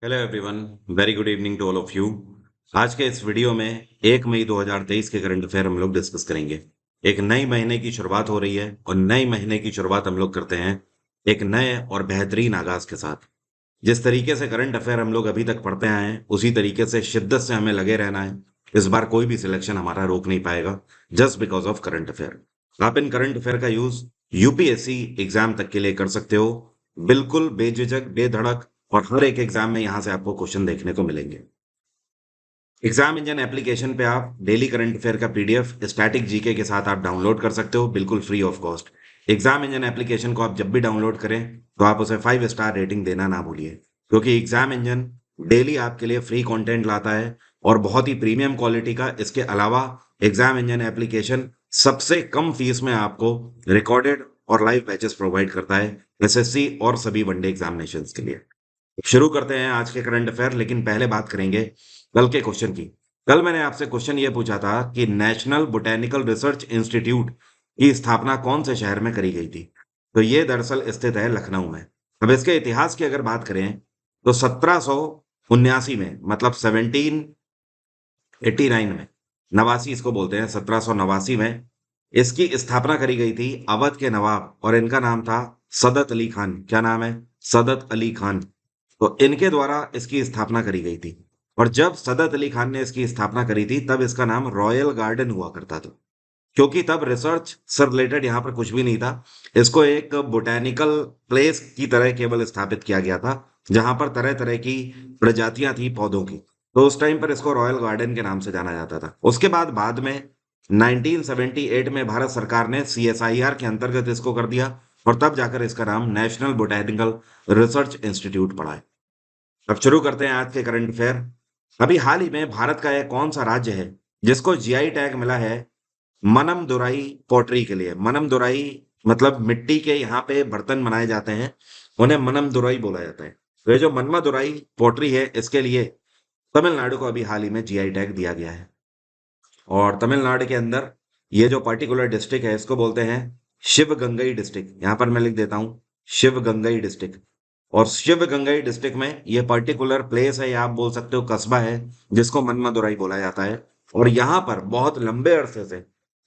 Hello everyone, very good evening to all of you. आज के इस वीडियो में 1 मई 2023 के करंट अफेयर हम लोग डिस्कस करेंगे। एक नई महीने की शुरुआत हो रही है और नए महीने की शुरुआत हम लोग करते हैं एक नए और बेहतरीन आगाज के साथ। जिस तरीके से करंट अफेयर हम लोग अभी तक पढ़ते आए हैं उसी तरीके से शिद्दत से हमें लगे रहना है। इस बार कोई भी सिलेक्शन हमारा रोक नहीं पाएगा just because of current affair. आप इन करंट अफेयर का यूज यूपीएससी एग्जाम तक के लिए कर सकते हो, बिल्कुल बेझिझक बेधड़क। और हर एक एग्जाम में यहां से आपको क्वेश्चन देखने को मिलेंगे। एग्जाम इंजन एप्लीकेशन पे आप डेली करंट अफेयर का पीडीएफ स्टैटिक जीके के साथ आप डाउनलोड कर सकते हो, बिल्कुल free of cost. Exam engine application को आप जब भी डाउनलोड करें तो आप उसे 5 स्टार रेटिंग देना ना भूलिए, क्योंकि एग्जाम इंजन डेली आपके लिए फ्री कंटेंट लाता है और बहुत ही प्रीमियम क्वालिटी का। इसके अलावा एग्जाम इंजन एप्लीकेशन सबसे कम फीस में आपको रिकॉर्डेड और लाइव बैचेस प्रोवाइड करता है एसएससी और सभी वनडे एग्जामिनेशन के लिए। शुरू करते हैं आज के करंट अफेयर, लेकिन पहले बात करेंगे कल के क्वेश्चन की। कल मैंने आपसे क्वेश्चन ये पूछा था कि नेशनल बोटेनिकल रिसर्च इंस्टीट्यूट की स्थापना कौन से शहर में करी गई थी। तो ये दरअसल स्थित है लखनऊ में। अब इसके इतिहास की अगर बात करें तो 1779 में, मतलब 1789 में, नवासी इसको बोलते हैं, 1789 में इसकी स्थापना करी गई थी अवध के नवाब, और इनका नाम था सदत अली खान। क्या नाम है? सदत अली खान। तो इनके द्वारा इसकी स्थापना करी गई थी। और जब सदत अली खान ने इसकी स्थापना करी थी तब इसका नाम रॉयल गार्डन हुआ करता था, क्योंकि तब रिसर्च से रिलेटेड यहाँ पर कुछ भी नहीं था। इसको एक बोटेनिकल प्लेस की तरह केवल स्थापित किया गया था, जहां पर तरह तरह की प्रजातियां थी पौधों की। तो उस टाइम पर इसको रॉयल गार्डन के नाम से जाना जाता था। उसके बाद में 1978 में भारत सरकार ने सीएसआईआर के अंतर्गत इसको कर दिया, और तब जाकर इसका नाम नेशनल बोटेनिकल रिसर्च इंस्टीट्यूट पड़ा है। अब शुरू करते हैं आज के करंट अफेयर। अभी हाल ही में भारत का एक कौन सा राज्य है जिसको जीआई टैग मिला है मनम दुराई पोट्री के लिए? मनम दुराई मतलब मिट्टी के यहाँ पे बर्तन बनाए जाते हैं, उन्हें मनम दुराई बोला जाता है। तो ये जो मनम दुराई पोट्री है, इसके लिए तमिलनाडु को अभी हाल ही में जीआई टैग दिया गया है। और तमिलनाडु के अंदर ये जो पर्टिकुलर डिस्ट्रिक्ट है इसको बोलते हैं शिवगंगई डिस्ट्रिक्ट। यहां पर मैं लिख देता हूं शिवगंगई डिस्ट्रिक्ट। और शिवगंगई डिस्ट्रिक्ट में ये पर्टिकुलर प्लेस है, या आप बोल सकते हो कस्बा है, जिसको मनमदुराई बोला जाता है। और यहाँ पर बहुत लंबे अरसे से,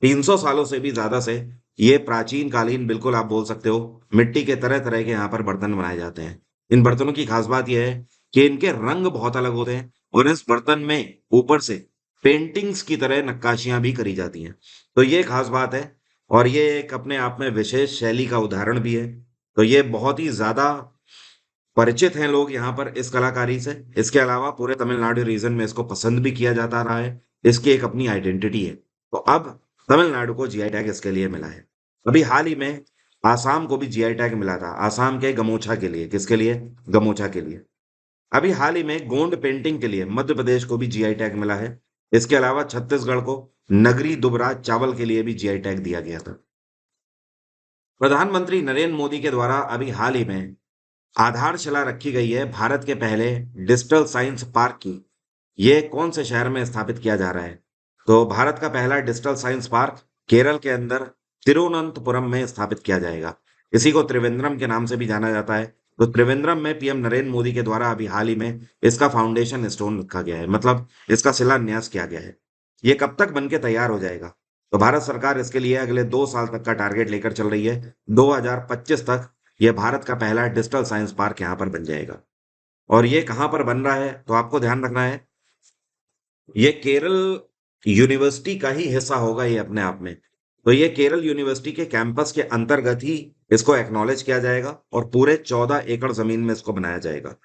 300 सालों से भी ज्यादा से, ये प्राचीन कालीन, बिल्कुल आप बोल सकते हो, मिट्टी के तरह तरह के यहाँ पर बर्तन बनाए जाते हैं। इन बर्तनों की खास बात यह है कि इनके रंग बहुत अलग होते हैं, और इस बर्तन में ऊपर से पेंटिंग्स की तरह नक्काशियां भी करी जाती हैं। तो ये खास बात है, और ये एक अपने आप में विशेष शैली का उदाहरण भी है। तो ये बहुत ही ज्यादा परिचित हैं लोग यहाँ पर इस कलाकारी से। इसके अलावा पूरे तमिलनाडु रीजन में इसको पसंद भी किया जाता रहा है। इसकी एक अपनी आइडेंटिटी है। तो अब तमिलनाडु को जीआई टैग इसके लिए मिला है। अभी हाल ही में आसाम को भी जीआई टैग मिला था, आसाम के गमोछा के लिए। किसके लिए? गमोछा के लिए। अभी हाल ही में गोंड पेंटिंग के लिए मध्य प्रदेश को भी जीआई टैग मिला है। इसके अलावा छत्तीसगढ़ को नगरी दुबराज चावल के लिए भी जीआई टैग दिया गया था। प्रधानमंत्री नरेंद्र मोदी के द्वारा अभी हाल ही में आधारशिला रखी गई है भारत के पहले डिजिटल साइंस पार्क की। ये कौन से शहर में स्थापित किया जा रहा है? तो भारत का पहला डिजिटल साइंस पार्क केरल के अंदर तिरुवनंतपुरम में स्थापित किया जाएगा। इसी को त्रिवेंद्रम के नाम से भी जाना जाता है। तो त्रिवेंद्रम में पीएम नरेंद्र मोदी के द्वारा अभी हाल ही में इसका फाउंडेशन स्टोन रखा गया है, मतलब इसका शिलान्यास किया गया है। ये कब तक बन के तैयार हो जाएगा? तो भारत सरकार इसके लिए अगले 2 साल तक का टारगेट लेकर चल रही है। 2025 तक ये भारत का पहला डिजिटल साइंस पार्क यहाँ पर बन जाएगा। और ये कहाँ पर बन रहा है तो आपको ध्यान रखना है, ये केरल यूनिवर्सिटी का ही हिस्सा होगा ये अपने आप में। तो ये केरल यूनिवर्सिटी के कैंपस के अंतर्गत ही इसको एक्नॉलेज किया जाएगा, और पूरे 14 एकड़ जमीन में इसको बनाया जाएगा।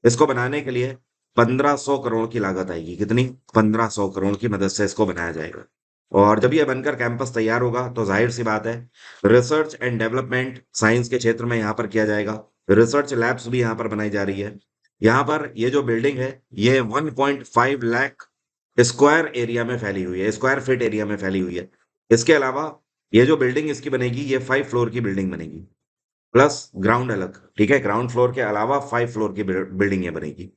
इसको बनाने के लिए 1500 करोड़ की लागत आएगी। कितनी? 1500 करोड़ की मदद से इसको बनाया जाएगा। और जब ये बनकर कैंपस तैयार होगा तो जाहिर सी बात है, रिसर्च एंड डेवलपमेंट साइंस के क्षेत्र में यहाँ पर किया जाएगा। रिसर्च लैब्स भी यहाँ पर बनाई जा रही है। यहाँ पर ये जो बिल्डिंग है ये 1.5 लाख स्क्वायर एरिया में फैली हुई है, स्क्वायर फीट एरिया में फैली हुई है। इसके अलावा ये जो बिल्डिंग इसकी बनेगी ये 5 फ्लोर की बिल्डिंग बनेगी, प्लस ग्राउंड अलग। ठीक है, ग्राउंड फ्लोर के अलावा 5 फ्लोर की बिल्डिंग ये बनेगी।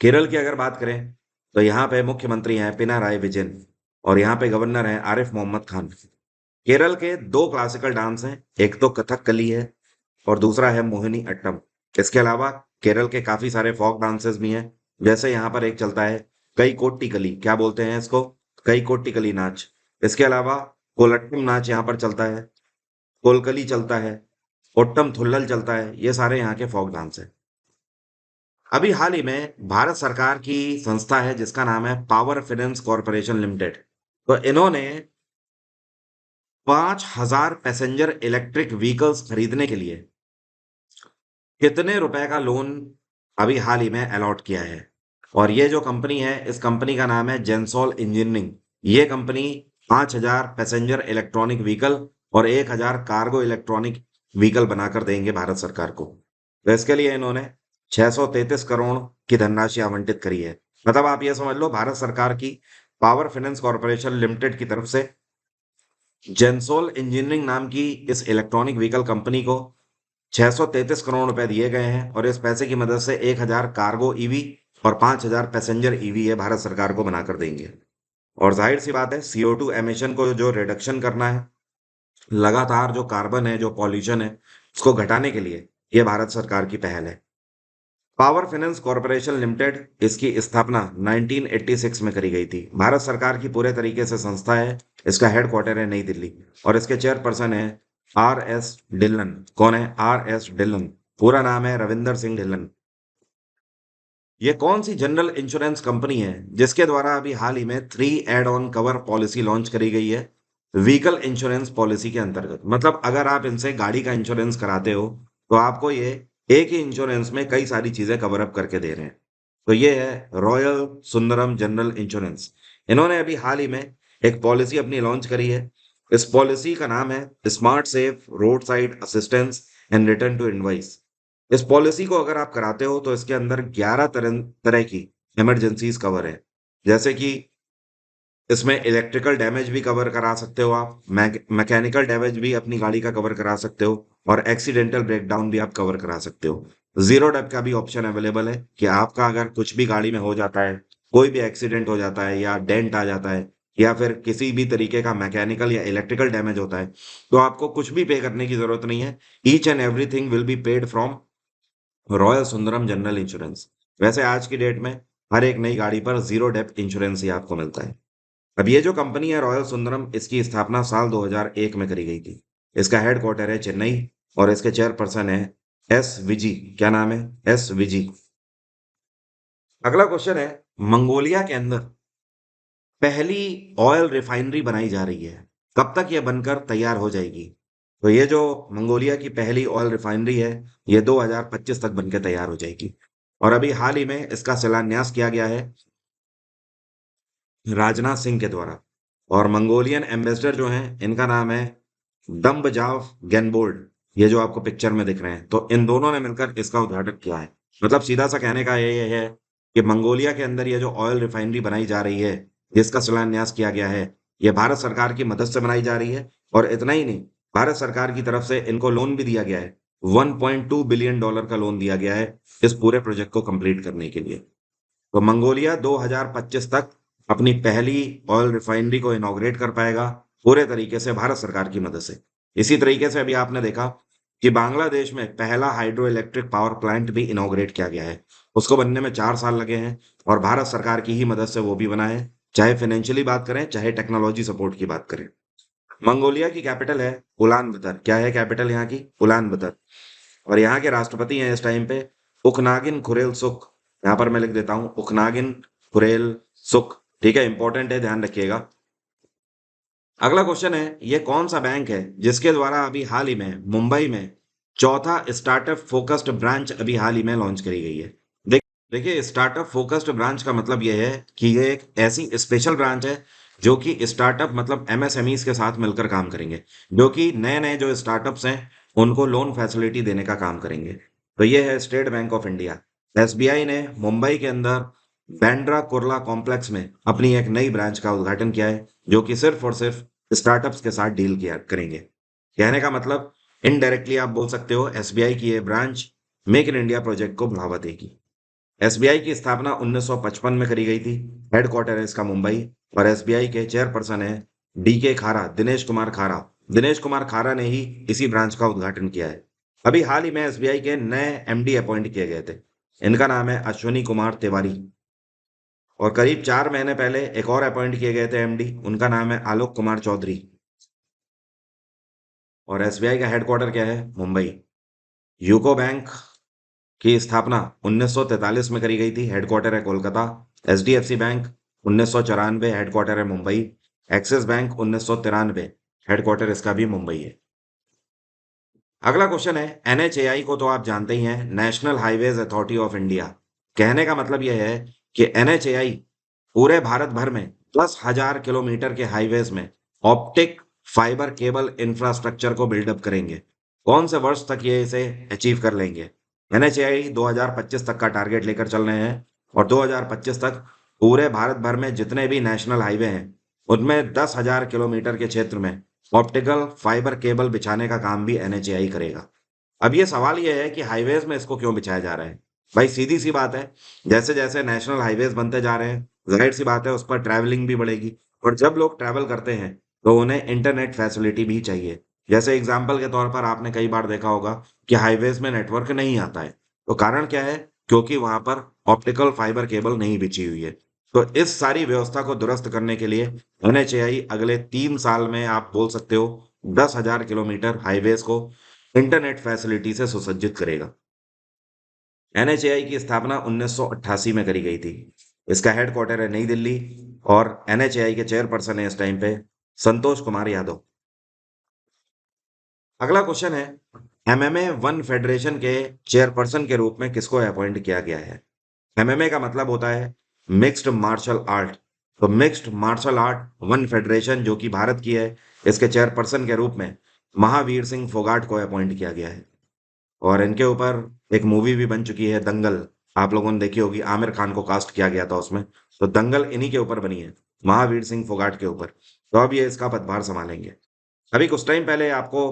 केरल की अगर बात करें तो यहाँ पे मुख्यमंत्री हैं पिनाराई विजयन, और यहाँ पे गवर्नर हैं आरिफ मोहम्मद खान। केरल के दो क्लासिकल डांस हैं, एक तो कथकली है और दूसरा है मोहिनी अट्टम। इसके अलावा केरल के काफी सारे फोक डांसेस भी हैं। जैसे यहाँ पर एक चलता है कई कोट्टिकली, क्या बोलते हैं इसको, कई कोट्टिकली नाच। इसके अलावा कोलट्टम नाच यहाँ पर चलता है, कोलकली चलता है, ओट्टम थुल्लल चलता है। ये सारे यहाँ के फोक डांस है। अभी हाल ही में भारत सरकार की संस्था है जिसका नाम है पावर फाइनेंस कॉर्पोरेशन लिमिटेड। तो इन्होंने 5,000 पैसेंजर इलेक्ट्रिक व्हीकल्स खरीदने के लिए कितने रुपए का लोन अभी हाल ही में अलॉट किया है। और ये जो कंपनी है, इस कंपनी का नाम है जेंसॉल इंजीनियरिंग। ये कंपनी 5,000 पैसेंजर इलेक्ट्रॉनिक व्हीकल और 1,000 कार्गो इलेक्ट्रॉनिक व्हीकल बनाकर देंगे भारत सरकार को। तो इसके लिए इन्होंने 633 करोड़ की धनराशि आवंटित करी है। मतलब आप ये समझ लो, भारत सरकार की पावर फाइनेंस कॉर्पोरेशन लिमिटेड की तरफ से जेंसोल इंजीनियरिंग नाम की इस इलेक्ट्रॉनिक व्हीकल कंपनी को 633 करोड़ रुपए दिए गए हैं। और इस पैसे की मदद से 1,000 कार्गो ईवी और 5,000 पैसेंजर ईवी ये भारत सरकार को बनाकर देंगे। और जाहिर सी बात है, CO2 एमिशन को जो रिडक्शन करना है, लगातार जो कार्बन है, जो पॉल्यूशन है, उसको घटाने के लिए ये भारत सरकार की पहल है। पावर फाइनेंस कॉर्पोरेशन लिमिटेड, इसकी स्थापना 1986 में करी गई थी। भारत सरकार की पूरे तरीके से संस्था है। इसका हेडक्वार्टर है नई दिल्ली और इसके चेयरपर्सन है RS ढिल्लन। कौन है RS ढिल्लन? पूरा नाम है रविंदर सिंह ढिल्लन। ये कौन सी जनरल इंश्योरेंस कंपनी है जिसके द्वारा अभी हाल ही में 3 add on cover policy launch करी गई है व्हीकल इंश्योरेंस पॉलिसी के अंतर्गत? मतलब अगर आप इनसे गाड़ी का इंश्योरेंस कराते हो तो आपको ये एक ही इंश्योरेंस में कई सारी चीजें कवर अप करके दे रहे हैं। तो ये है रॉयल सुंदरम जनरल इंश्योरेंस। इन्होंने अभी हाल ही में एक पॉलिसी अपनी लॉन्च करी है। इस पॉलिसी का नाम है smart safe road side assistance and return to invoice. इस पॉलिसी को अगर आप कराते हो तो इसके अंदर 11 तरह की इमरजेंसीज कवर है। जैसे कि इसमें इलेक्ट्रिकल डैमेज भी कवर करा सकते हो आप, मैकेनिकल डैमेज भी अपनी गाड़ी का कवर करा सकते हो, और एक्सीडेंटल ब्रेकडाउन भी आप कवर करा सकते हो। जीरो डेप का भी ऑप्शन अवेलेबल है कि आपका अगर कुछ भी गाड़ी में हो जाता है, कोई भी एक्सीडेंट हो जाता है या डेंट आ जाता है या फिर किसी भी तरीके का मैकेनिकल या इलेक्ट्रिकल डैमेज होता है, तो आपको कुछ भी पे करने की जरूरत नहीं है। Each and everything will be paid from royal Sundaram general insurance. वैसे आज की डेट में हर एक नई गाड़ी पर जीरो डेप इंश्योरेंस ही आपको मिलता है। अब ये जो कंपनी है रॉयल सुंदरम, इसकी स्थापना साल 2001 में करी गई थी। इसका हेडक्वार्टर है चेन्नई और इसके चेयरपर्सन है एस विजी। क्या नाम है? एस विजी। अगला क्वेश्चन है, मंगोलिया के अंदर पहली ऑयल रिफाइनरी बनाई जा रही है, कब तक यह बनकर तैयार हो जाएगी? तो ये जो मंगोलिया की पहली ऑयल रिफाइनरी है, ये 2025 तक बनकर तैयार हो जाएगी। और अभी हाल ही में इसका शिलान्यास किया गया है राजनाथ सिंह के द्वारा। और मंगोलियन एम्बेसडर जो हैं, इनका नाम है दम्बजाव गेनबोल्ड। ये जो आपको पिक्चर में दिख रहे हैं, तो इन दोनों ने मिलकर इसका उद्घाटन किया है। मतलब सीधा सा कहने का ये है कि मंगोलिया के अंदर ये जो ऑयल रिफाइनरी बनाई जा रही है, जिसका शिलान्यास किया गया है, ये भारत सरकार की मदद से बनाई जा रही है। और इतना ही नहीं, भारत सरकार की तरफ से इनको लोन भी दिया गया है। $1.2 बिलियन का लोन दिया गया है इस पूरे प्रोजेक्ट को कंप्लीट करने के लिए। तो मंगोलिया 2025 तक अपनी पहली ऑयल रिफाइनरी को इनॉग्रेट कर पाएगा, पूरे तरीके से भारत सरकार की मदद से। इसी तरीके से अभी आपने देखा कि बांग्लादेश में पहला हाइड्रो इलेक्ट्रिक पावर प्लांट भी इनॉग्रेट किया गया है। उसको बनने में 4 साल लगे हैं और भारत सरकार की ही मदद से वो भी बना है। चाहे फाइनेंशियली बात करें, चाहे टेक्नोलॉजी सपोर्ट की बात करें। मंगोलिया की कैपिटल है उलान बतर। क्या है कैपिटल यहाँ की? उलान बतर। और यहाँ के राष्ट्रपति हैं इस टाइम पे उखनागिन खुरेल सुख। यहाँ पर मैं लिख देता हूँ उखनागिन खुरेल सुख। ठीक है, इंपॉर्टेंट है, ध्यान रखिएगा। अगला क्वेश्चन है, ये कौन सा बैंक है जिसके द्वारा अभी हाल ही में मुंबई में चौथा स्टार्टअप फोकस्ड ब्रांच अभी हाल ही में लॉन्च करी गई है? देख देखिए, स्टार्टअप फोकस्ड ब्रांच का मतलब ये है कि ये एक ऐसी स्पेशल ब्रांच है जो कि स्टार्टअप मतलब MSMEs के साथ मिलकर काम करेंगे, जो कि नए नए जो स्टार्टअप्स हैं उनको लोन फैसिलिटी देने का काम करेंगे। तो ये है state bank of India. SBI ने मुंबई के अंदर बैंड्रा कुर्ला कॉम्प्लेक्स में अपनी एक नई ब्रांच का उद्घाटन किया है, जो कि सिर्फ और सिर्फ स्टार्टअप्स के साथ डील किया करेंगे। कहने का मतलब इनडायरेक्टली आप बोल सकते हो SBI की ये branch make in India project को बढ़ावा देगी। SBI की स्थापना 1955 में करी गई थी। हेडक्वार्टर है इसका मुंबई और SBI के चेयरपर्सन है DK खारा, दिनेश कुमार खारा। दिनेश कुमार खारा ने ही इसी ब्रांच का उद्घाटन किया है। अभी हाल ही में SBI के नए MD अपॉइंट किए गए थे। इनका नाम है अश्विनी कुमार तिवारी। और करीब 4 महीने पहले एक और अपॉइंट किए गए थे एमडी, उनका नाम है आलोक कुमार चौधरी। और एसबीआई का हेडक्वार्टर क्या है? मुंबई। यूको बैंक की स्थापना 1943 में करी गई थी, हेडक्वार्टर है कोलकाता। एचडीएफसी बैंक 1994, हेडक्वार्टर है मुंबई। एक्सिस बैंक 1993, हेडक्वार्टर इसका भी मुंबई है। अगला क्वेश्चन है, एनएचएआई को तो आप जानते ही हैं, national highways authority of India. कहने का मतलब यह है कि एनएचएआई पूरे भारत भर में 10,000 किलोमीटर के हाईवेज में ऑप्टिक फाइबर केबल इंफ्रास्ट्रक्चर को बिल्डअप करेंगे। कौन से वर्ष तक ये इसे अचीव कर लेंगे? एनएचएआई 2025 तक का टारगेट लेकर चल रहे हैं और 2025 तक पूरे भारत भर में जितने भी नेशनल हाईवे हैं उनमें 10,000 किलोमीटर के क्षेत्र में ऑप्टिकल फाइबर केबल बिछाने का काम भी एनएचएआई करेगा। अब ये सवाल ये है कि हाईवेज में इसको क्यों बिछाया जा रहा है? भाई सीधी सी बात है, जैसे जैसे नेशनल हाईवेज बनते जा रहे हैं, जाहिर सी बात है उस पर ट्रैवलिंग भी बढ़ेगी। और जब लोग ट्रैवल करते हैं तो उन्हें इंटरनेट फैसिलिटी भी चाहिए। जैसे एग्जाम्पल के तौर पर आपने कई बार देखा होगा कि हाईवेज में नेटवर्क नहीं आता है। तो कारण क्या है? क्योंकि वहां पर ऑप्टिकल फाइबर केबल नहीं बिछी हुई है। तो इस सारी व्यवस्था को दुरुस्त करने के लिए एनएचएआई अगले 3 साल में आप बोल सकते हो 10,000 किलोमीटर हाईवेज को इंटरनेट फैसिलिटी से सुसज्जित करेगा। एनएचएआई की स्थापना 1988 में करी गई थी। इसका हेडक्वार्टर है नई दिल्ली और एनएचएआई के चेयरपर्सन है इस टाइम पे संतोष कुमार यादव। अगला क्वेश्चन है, एमएमए वन फेडरेशन के चेयरपर्सन के रूप में किसको अपॉइंट किया गया है? एमएमए का मतलब होता है मिक्स्ड मार्शल आर्ट। तो mixed martial art one federation जो कि भारत की है, इसके चेयरपर्सन के रूप में महावीर सिंह फोगाट को अपॉइंट किया गया है। और इनके ऊपर एक मूवी भी बन चुकी है दंगल, आप लोगों ने देखी होगी, आमिर खान को कास्ट किया गया था उसमें। तो दंगल इन्हीं के ऊपर बनी है, महावीर सिंह फोगाट के ऊपर। तो अब ये इसका पदभार संभालेंगे। अभी कुछ टाइम पहले आपको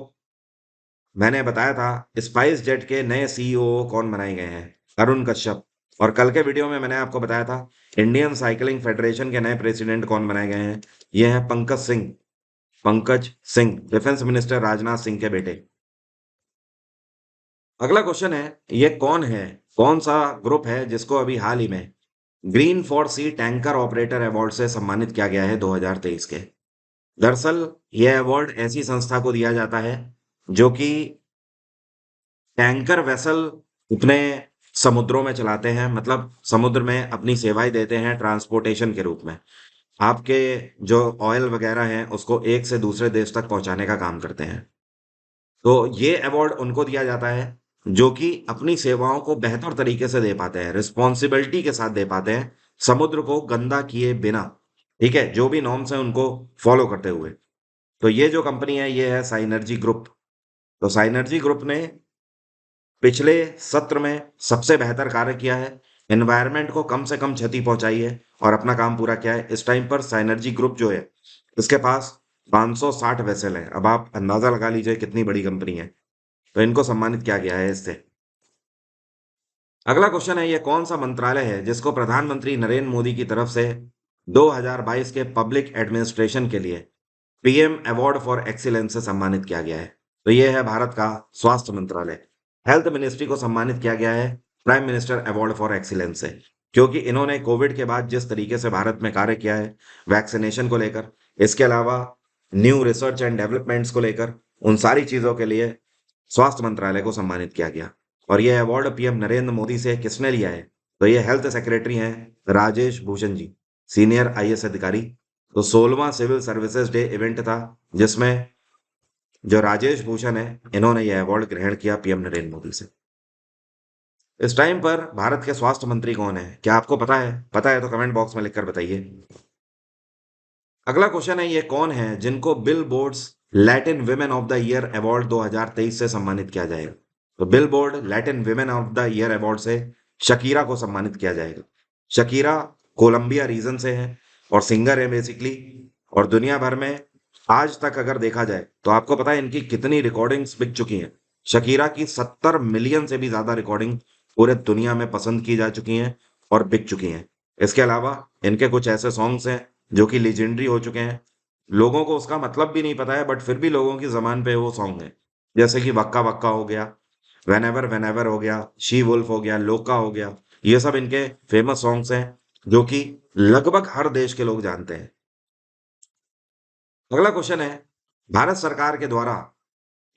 मैंने बताया था स्पाइस जेट के नए सीईओ कौन बनाए गए हैं, अरुण कश्यप। और कल के वीडियो में मैंने आपको बताया था इंडियन साइकिलिंग फेडरेशन के नए प्रेसिडेंट कौन बनाए गए हैं। ये हैं पंकज सिंह। पंकज सिंह डिफेंस मिनिस्टर राजनाथ सिंह के बेटे। अगला क्वेश्चन है, ये कौन है, कौन सा ग्रुप है जिसको अभी हाल ही में green for sea tanker operator award से सम्मानित किया गया है 2023 के? दरअसल यह अवार्ड ऐसी संस्था को दिया जाता है जो कि टैंकर वेसल अपने समुद्रों में चलाते हैं, मतलब समुद्र में अपनी सेवाएं देते हैं ट्रांसपोर्टेशन के रूप में। आपके जो ऑयल वगैरह हैं उसको एक से दूसरे देश तक पहुंचाने का काम करते हैं। तो ये अवार्ड उनको दिया जाता है जो कि अपनी सेवाओं को बेहतर तरीके से दे पाते हैं, रिस्पॉन्सिबिलिटी के साथ दे पाते हैं, समुद्र को गंदा किए बिना। ठीक है, जो भी नॉर्म्स हैं उनको फॉलो करते हुए। तो ये जो कंपनी है ये है साइनर्जी ग्रुप। तो साइनर्जी ग्रुप ने पिछले सत्र में सबसे बेहतर कार्य किया है, एनवायरनमेंट को कम से कम क्षति पहुंचाई है और अपना काम पूरा किया है। इस टाइम पर साइनर्जी ग्रुप जो है इसके पास 560 वेसल है। अब आप अंदाजा लगा लीजिए कितनी बड़ी कंपनी है। तो इनको सम्मानित किया गया है इससे। अगला क्वेश्चन है, ये कौन सा मंत्रालय है जिसको प्रधानमंत्री नरेंद्र मोदी की तरफ से 2022 के पब्लिक एडमिनिस्ट्रेशन के लिए पीएम अवार्ड फॉर एक्सीलेंस से सम्मानित किया गया है? तो ये है भारत का स्वास्थ्य मंत्रालय। हेल्थ मिनिस्ट्री को सम्मानित किया गया है prime minister award for excellence से, क्योंकि इन्होंने कोविड के बाद जिस तरीके से भारत में कार्य किया है वैक्सीनेशन को लेकर, इसके अलावा न्यू रिसर्च एंड डेवलपमेंट्स को लेकर, उन सारी चीजों के लिए स्वास्थ्य मंत्रालय को सम्मानित किया गया। और यह अवार्ड पीएम नरेंद्र मोदी से किसने लिया है? तो ये हेल्थ सेक्रेटरी हैं राजेश भूषण जी, सीनियर आईएएस अधिकारी। तो 16वां सिविल सर्विसेज डे इवेंट था जिसमें जो राजेश भूषण है इन्होंने यह अवार्ड ग्रहण किया पीएम नरेंद्र मोदी से। इस टाइम पर भारत के स्वास्थ्य मंत्री कौन है, क्या आपको पता है? पता है तो कमेंट बॉक्स में लिखकर बताइए। अगला क्वेश्चन है, ये कौन है जिनको bill boards Latin women of the year award 2023 से सम्मानित किया जाएगा? तो bill board Latin women of the year award से शकीरा को सम्मानित किया जाएगा। शकीरा कोलंबिया रीजन से है और सिंगर है बेसिकली। और दुनिया भर में आज तक अगर देखा जाए तो आपको पता है इनकी कितनी रिकॉर्डिंग्स बिक चुकी हैं? शकीरा की 70 मिलियन से भी ज्यादा रिकॉर्डिंग पूरे दुनिया में पसंद की जा चुकी हैं और बिक चुकी हैं। इसके अलावा इनके कुछ ऐसे सॉन्ग्स हैं जो कि लेजेंडरी हो चुके हैं, लोगों को उसका मतलब भी नहीं पता है बट फिर भी लोगों की जबान पे वो सॉन्ग है। जैसे कि वक्का वक्का हो गया, वेन एवर हो गया, शी वुल्फ हो गया, लोका हो गया, ये सब इनके फेमस सॉन्ग्स हैं जो कि लगभग हर देश के लोग जानते हैं। अगला क्वेश्चन है, भारत सरकार के द्वारा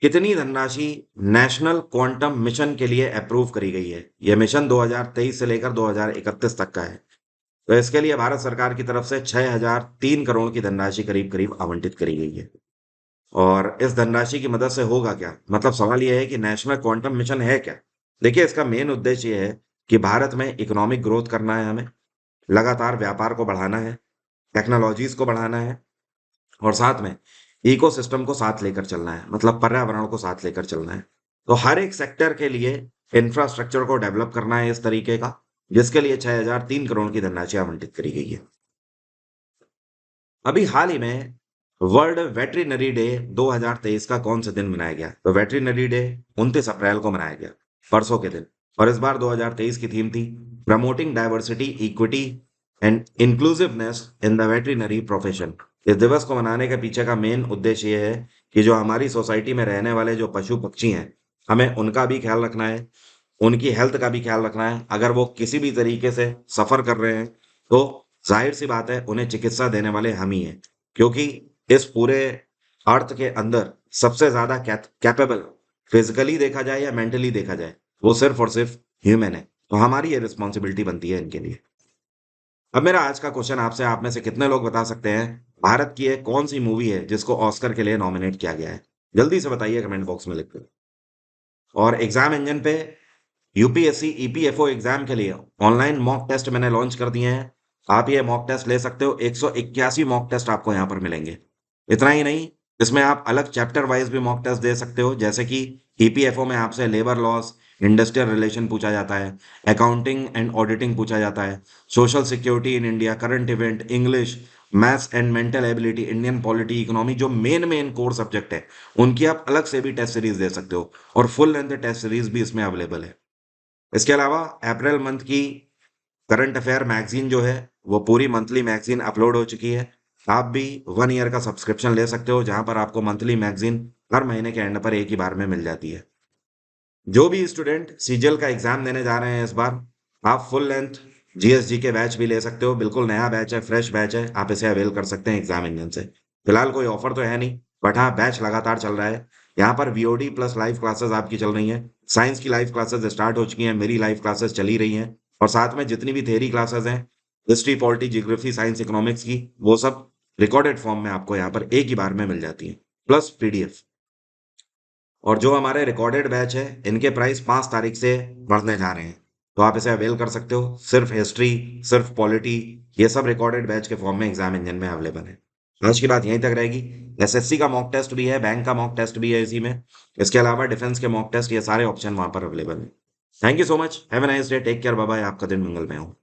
कितनी धनराशि नेशनल क्वांटम मिशन के लिए अप्रूव करी गई है? यह मिशन 2023 से लेकर 2031 तक का है। तो इसके लिए भारत सरकार की तरफ से 6003 करोड़ की धनराशि करीब करीब आवंटित करी गई है। और इस धनराशि की मदद से होगा क्या? मतलब सवाल यह है कि नेशनल क्वांटम मिशन है क्या? देखिए, इसका मेन उद्देश्य ये है कि भारत में इकोनॉमिक ग्रोथ करना है हमें, लगातार व्यापार को बढ़ाना है, टेक्नोलॉजीज को बढ़ाना है और साथ में इकोसिस्टम को साथ लेकर चलना है, मतलब पर्यावरण को साथ लेकर चलना है। तो हर एक सेक्टर के लिए इंफ्रास्ट्रक्चर को डेवलप करना है इस तरीके का, जिसके लिए 6003 करोड़ की धनराशि आवंटित करी गई है। अभी हाल ही में वर्ल्ड वेटरिनरी डे 2023 का कौन से दिन मनाया गया? तो वेटरिनरी डे 29 अप्रैल को मनाया गया, परसों के दिन। और इस बार 2023 की थीम थी promoting diversity, equity and inclusiveness in the veterinary profession. इस दिवस को मनाने के पीछे का मेन उद्देश्य ये है कि जो हमारी सोसाइटी में रहने वाले जो पशु पक्षी हैं, हमें उनका भी ख्याल रखना है, उनकी हेल्थ का भी ख्याल रखना है। अगर वो किसी भी तरीके से सफर कर रहे हैं तो जाहिर सी बात है उन्हें चिकित्सा देने वाले हम ही हैं, क्योंकि इस पूरे अर्थ के अंदर सबसे ज्यादा कैपेबल, फिजिकली देखा जाए या मेंटली देखा जाए, वो सिर्फ और सिर्फ ह्यूमन है। तो हमारी ये रिस्पॉन्सिबिलिटी बनती है इनके लिए। अब मेरा आज का क्वेश्चन आपसे, आप में से कितने लोग बता सकते हैं भारत की एक कौन सी मूवी है जिसको ऑस्कर के लिए नॉमिनेट किया गया है? जल्दी से बताइए कमेंट बॉक्स में लिखकर। और एग्जाम इंजन पे यूपीएससी ईपीएफओ एग्जाम के लिए ऑनलाइन मॉक टेस्ट मैंने लॉन्च कर दिए हैं। आप ये मॉक टेस्ट ले सकते हो, 181 मॉक टेस्ट आपको यहाँ पर मिलेंगे। इतना ही नहीं, इसमें आप अलग चैप्टर वाइज भी मॉक टेस्ट दे सकते हो, जैसे कि ईपीएफओ में आपसे लेबर लॉस, इंडस्ट्रियल रिलेशन पूछा जाता है, अकाउंटिंग एंड ऑडिटिंग पूछा जाता है, social security in India, current event, English, maths and mental ability, Indian polity, economy, जो मेन मेन कोर सब्जेक्ट है उनकी आप अलग से भी टेस्ट सीरीज दे सकते हो और फुल लेंथ टेस्ट सीरीज भी इसमें अवेलेबल है। इसके अलावा अप्रैल मंथ की करंट अफेयर मैगजीन जो है वो पूरी मंथली मैगजीन अपलोड हो चुकी है। आप भी 1 ईयर का सब्सक्रिप्शन ले सकते हो, जहां पर आपको मंथली मैगजीन हर महीने के एंड पर एक ही बार में मिल जाती है। जो भी स्टूडेंट सीजीएल का एग्जाम देने जा रहे हैं इस बार, आप फुल लेंथ जीएसजी के बैच भी ले सकते हो। बिल्कुल नया बैच है, फ्रेश बैच है, आप इसे अवेल कर सकते हैं एग्जाम इंजन से। फिलहाल कोई ऑफर तो है नहीं, बट हाँ बैच लगातार चल रहा है। यहाँ पर वीओडी प्लस लाइव क्लासेस आपकी चल रही हैं। साइंस की लाइव क्लासेस स्टार्ट हो चुकी हैं, मेरी लाइव क्लासेस चली रही हैं, और साथ में जितनी भी थेरी क्लासेस हैं, history, polity, geography, science, economics की, वो सब रिकॉर्डेड फॉर्म में आपको यहाँ पर एक ही बार में मिल जाती है, प्लस पीडीएफ। और जो हमारे रिकॉर्डेड बैच है, इनके प्राइस 5 तारीख से बढ़ने जा रहे हैं, तो आप इसे अवेल कर सकते हो। सिर्फ हिस्ट्री, सिर्फ पॉलिटी, ये सब रिकॉर्डेड बैच के फॉर्म में एग्जाम इंजन में अवेलेबल है। आज की बात यहीं तक रहेगी। एसएससी का मॉक टेस्ट भी है, बैंक का मॉक टेस्ट भी है इसी में। इसके अलावा डिफेंस के मॉक टेस्ट, ये सारे ऑप्शन वहां पर अवेलेबल है। Thank you so much, have a nice day, take care, bye bye, आपका दिन मंगलमय हो।